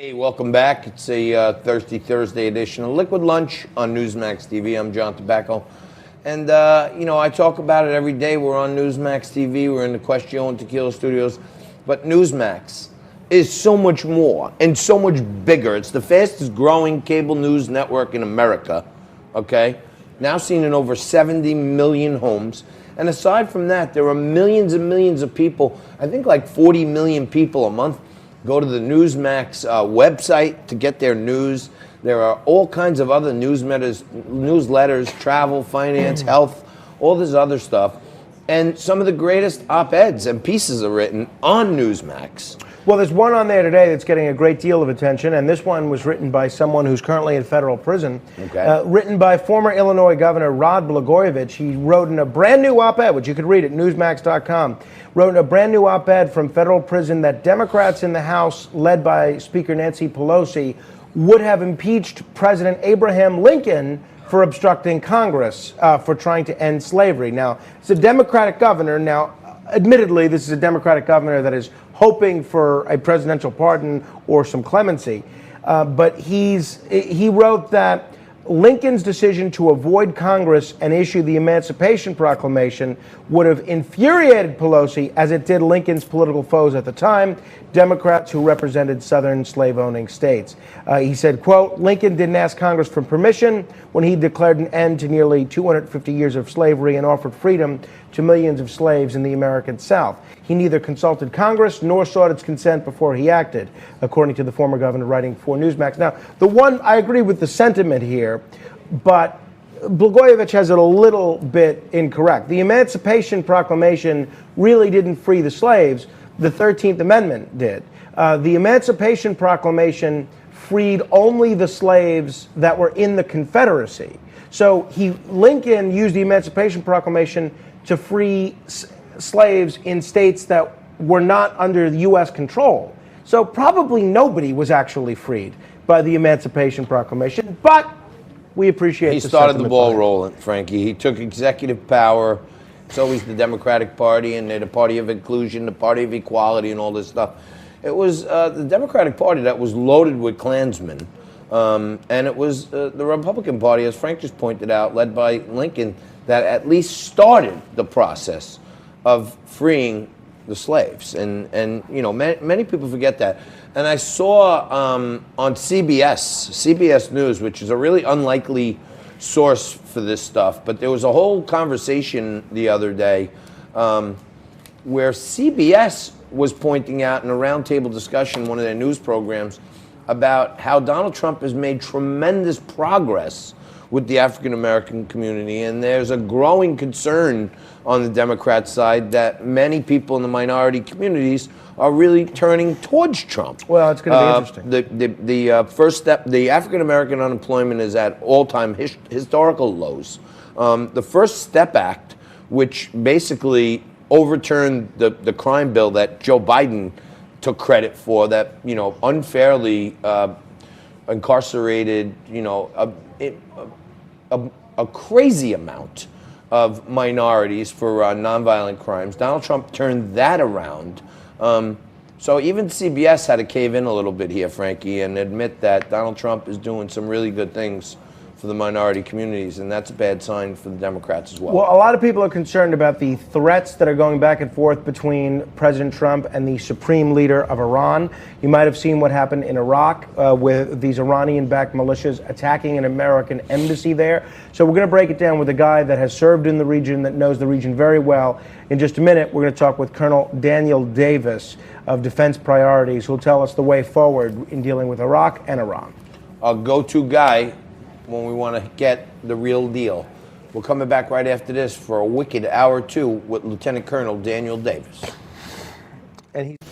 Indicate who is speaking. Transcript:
Speaker 1: Hey, welcome back. It's a Thirsty Thursday edition of Liquid Lunch on Newsmax TV. I'm John Tobacco. And, I talk about it every day. We're on Newsmax TV. We're in the Question and Tequila studios. But Newsmax is so much more and so much bigger. It's the fastest growing cable news network in America, okay? Now seen in over 70 million homes. And aside from that, there are millions and millions of people, I think like 40 million people a month, go to the Newsmax website to get their news. There are all kinds of other newsletters, travel, finance, health, all this other stuff. And some of the greatest op-eds and pieces are written on Newsmax.
Speaker 2: Well, there's one on there today that's getting a great deal of attention, and this one was written by someone who's currently in federal prison.
Speaker 1: Okay.
Speaker 2: Written by former Illinois Governor Rod Blagojevich. He wrote in a brand new op-ed, which you could read at newsmax.com, wrote in a brand new op-ed from federal prison that Democrats in the House, led by Speaker Nancy Pelosi, would have impeached President Abraham Lincoln for obstructing Congress, for trying to end slavery. Now, it's a Democratic governor. Now, admittedly, this is a Democratic governor that is hoping for a presidential pardon or some clemency. But he wrote that Lincoln's decision to avoid Congress and issue the Emancipation Proclamation would have infuriated Pelosi, as it did Lincoln's political foes at the time, Democrats who represented southern slave-owning states. He said, quote, Lincoln didn't ask Congress for permission when he declared an end to nearly 250 years of slavery and offered freedom to millions of slaves in the American South. He neither consulted Congress nor sought its consent before he acted, according to the former governor writing for Newsmax. Now, I agree with the sentiment here, but Blagojevich has it a little bit incorrect. The Emancipation Proclamation really didn't free the slaves. The 13th Amendment did. The Emancipation Proclamation freed only the slaves that were in the Confederacy. So Lincoln used the Emancipation Proclamation to free slaves in states that were not under U.S. control. So probably nobody was actually freed by the Emancipation Proclamation, but we appreciate
Speaker 1: He started the ball rolling, Frankie. He took executive power. It's always the Democratic Party, and they're the party of inclusion, the party of equality, and all this stuff. It was the Democratic Party that was loaded with Klansmen, and it was the Republican Party, as Frank just pointed out, led by Lincoln, that at least started the process of freeing the slaves. And many people forget that. And I saw on CBS News, which is a really unlikely source for this stuff, but there was a whole conversation the other day where CBS was pointing out in a roundtable discussion, one of their news programs, about how Donald Trump has made tremendous progress with the African American community, and there's a growing concern on the Democrat side that many people in the minority communities are really turning towards Trump.
Speaker 2: Well, it's going to be interesting.
Speaker 1: The first step, the African American unemployment is at all-time historical lows. The First Step Act, which basically overturned the crime bill that Joe Biden took credit for, that unfairly incarcerated a crazy amount of minorities for nonviolent crimes. Donald Trump turned that around. So even CBS had to cave in a little bit here, Frankie, and admit that Donald Trump is doing some really good things for the minority communities, and that's a bad sign for the Democrats as well.
Speaker 2: Well, a lot of people are concerned about the threats that are going back and forth between President Trump and the supreme leader of Iran. You might have seen what happened in Iraq with these Iranian-backed militias attacking an American embassy there. So we're going to break it down with a guy that has served in the region, that knows the region very well. In just a minute, we're going to talk with Colonel Daniel Davis of Defense Priorities, who will tell us the way forward in dealing with Iraq and Iran.
Speaker 1: Our go-to guy when we want to get the real deal. We're coming back right after this for a wicked hour 2 with Lieutenant Colonel Daniel Davis.
Speaker 2: And he's